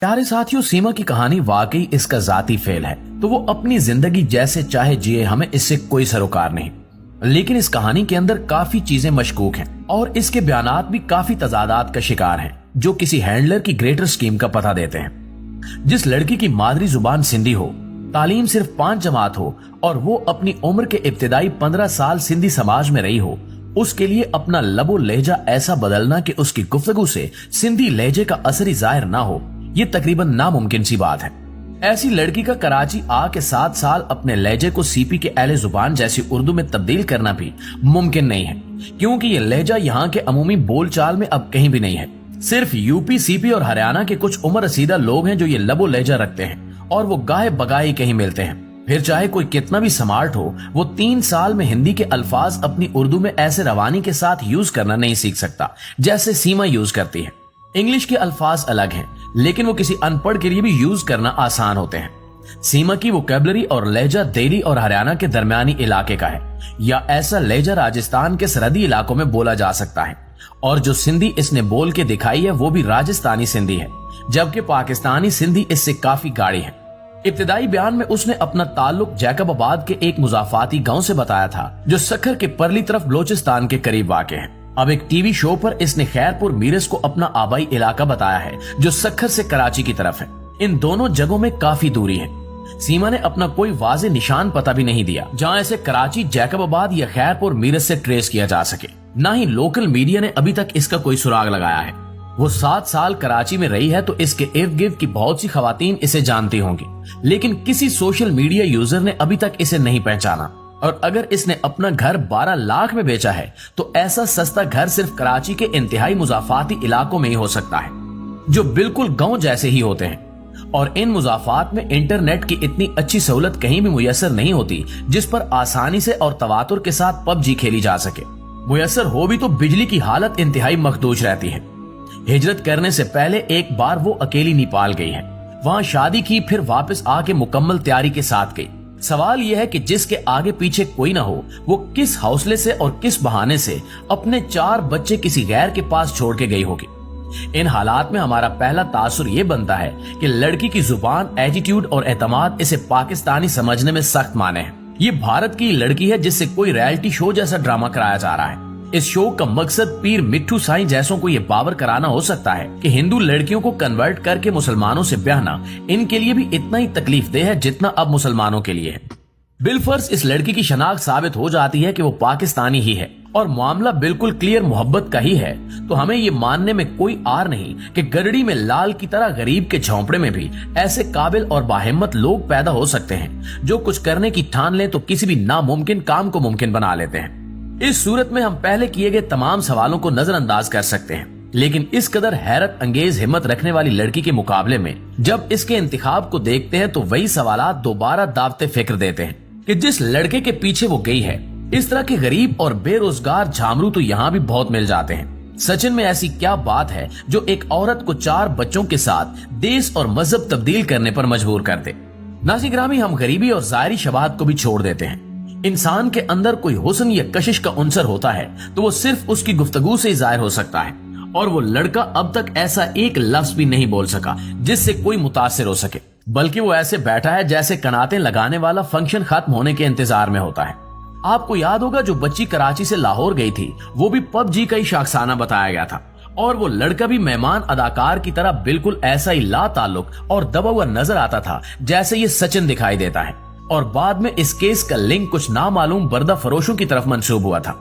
प्यारे साथियों, सीमा की कहानी वाकई इसका जाती फेल है। तो वो अपनी जिंदगी जैसे चाहे जिए, हमें इससे कोई सरोकार नहीं। लेकिन इस कहानी के अंदर काफी चीजें मशकूक हैं और इसके बयानात भी काफी तजादात का शिकार हैं, जो किसी हैंडलर की ग्रेटर स्कीम का पता देते हैं। जिस लड़की की मादरी जुबान सिंधी हो, तालीम सिर्फ 5 जमात हो और वो अपनी उम्र के इब्तिदाई 15 साल सिंधी समाज में रही हो, उसके लिए अपना लबो लहजा ऐसा बदलना कि उसकी गुफ्तगू से सिंधी लहजे का असर जाहिर ना हो, ये तकरीबन नामुमकिन सी बात है। ऐसी लड़की का कराची आ के 7 साल अपने लहजे को सीपी के अहले जुबान जैसी उर्दू में तब्दील करना भी मुमकिन नहीं है, क्योंकि ये लहजा यहाँ के अमूमी बोलचाल में अब कहीं भी नहीं है। सिर्फ यूपी, सीपी और हरियाणा के कुछ उम्र रसीदा लोग हैं जो ये लबो लहजा रखते हैं और वो गाहे बगाए कहीं मिलते हैं। फिर चाहे कोई कितना भी स्मार्ट हो, वो 3 साल में हिंदी के अल्फाज अपनी उर्दू में ऐसे रवानी के साथ यूज करना नहीं सीख सकता जैसे सीमा यूज करती है। इंग्लिश के अल्फाज अलग हैं, लेकिन वो किसी अनपढ़ के लिए भी यूज करना आसान होते हैं। सीमा की वोकैबुलरी और लहजा दिल्ली और हरियाणा के दरमियानी इलाके का है, या ऐसा लहजा राजस्थान के सरहदी इलाकों में बोला जा सकता है। और जो सिंधी इसने बोल के दिखाई है वो भी राजस्थानी सिंधी है, जबकि पाकिस्तानी सिंधी इससे काफी गाढ़ी है। इब्तिदाई बयान में उसने अपना ताल्लुक जैकबाबाद के एक मुजाफाती गांव से बताया था, जो सखर के परली तरफ बलोचिस्तान के करीब वाक़ है। अब एक टीवी शो पर इसने खैरपुर मीरस को अपना आबाई इलाका बताया है, जो सखर से कराची की तरफ है। इन दोनों जगहों में काफी दूरी है। सीमा ने अपना कोई वाज़ेह निशान पता भी नहीं दिया जहां इसे कराची, जैकबाबाद या खैरपुर मीरस से ट्रेस किया जा सके। न ही लोकल मीडिया ने अभी तक इसका कोई सुराग लगाया है। वो 7 साल कराची में रही है तो इसके इर्द गिर्द की बहुत सी खवातीन इसे जानती होंगी, लेकिन किसी सोशल मीडिया यूजर ने अभी तक इसे नहीं पहचाना। और अगर इसने अपना घर 12 लाख में बेचा है तो ऐसा सस्ता घर सिर्फ कराची के इंतहाई मुजाफाती इलाकों में ही हो सकता है, जो बिल्कुल गांव जैसे ही होते हैं। और इन मुजाफात में इंटरनेट की इतनी अच्छी सहूलत कहीं भी मुयसर नहीं होती जिस पर आसानी से और तवातुर के साथ पबजी खेली जा सके। मुयसर हो भी तो बिजली की हालत इंतहाई मखदूश रहती है। हिजरत करने से पहले एक बार वो अकेली नेपाल गई है, वहां शादी की, फिर वापस आके मुकम्मल तैयारी के साथ गई। सवाल यह है कि जिसके आगे पीछे कोई ना हो, वो किस हौसले से और किस बहाने से अपने 4 बच्चे किसी गैर के पास छोड़ के गई होगी। इन हालात में हमारा पहला तासुर ये बनता है कि लड़की की जुबान, एटीट्यूड और एतमाद इसे पाकिस्तानी समझने में सख्त माने हैं। ये भारत की लड़की है जिससे कोई रियलिटी शो जैसा ड्रामा कराया जा रहा है। इस शो का मकसद पीर मिट्ठू साईं जैसों को ये बावर कराना हो सकता है कि हिंदू लड़कियों को कन्वर्ट करके मुसलमानों से ब्याहना इनके लिए भी इतना ही तकलीफ देह है जितना अब मुसलमानों के लिए है। बिलफर्ज इस लड़की की शनाख्त साबित हो जाती है कि वो पाकिस्तानी ही है और मामला बिल्कुल क्लियर मोहब्बत का ही है, तो हमें ये मानने में कोई आर नहीं कि गरड़ी में लाल की तरह गरीब के झोंपड़े में भी ऐसे काबिल और बाहिम्मत लोग पैदा हो सकते हैं जो कुछ करने की ठान लें तो किसी भी नामुमकिन काम को मुमकिन बना लेते हैं। इस सूरत में हम पहले किए गए तमाम सवालों को नजरअंदाज कर सकते हैं, लेकिन इस कदर हैरत अंगेज हिम्मत रखने वाली लड़की के मुकाबले में जब इसके इंतखाब को देखते हैं तो वही सवालात दोबारा दावते फिक्र देते हैं कि जिस लड़के के पीछे वो गई है, इस तरह के गरीब और बेरोजगार झामरू तो यहाँ भी बहुत मिल जाते हैं। सचिन में ऐसी क्या बात है जो एक औरत को 4 बच्चों के साथ देश और मजहब तब्दील करने पर मजबूर कर दे। नाज़िग्रामी, हम गरीबी और ज़ाहिरी शबाहत को भी छोड़ देते हैं। इंसान के अंदर कोई हुस्न या कशिश का उनसर होता है तो वो सिर्फ उसकी गुफ्तगू से ही जाहिर हो सकता है, और वो लड़का अब तक ऐसा एक लफ्ज भी नहीं बोल सका जिससे कोई मुतासिर हो सके, बल्कि वो ऐसे बैठा है जैसे कनातें लगाने वाला फंक्शन खत्म होने के इंतजार में होता है। आपको याद होगा जो बच्ची कराची से लाहौर गई थी वो भी पबजी का ही शाखसाना बताया गया था, और वो लड़का भी मेहमान अदाकार की तरह बिल्कुल ऐसा ही ला ताल्लुक और दबा हुआ नजर आता था जैसे ये सचिन दिखाई देता है। और बाद में इस केस का लिंक कुछ नामालूम बर्दा फरोशों की तरफ मंसूब हुआ था।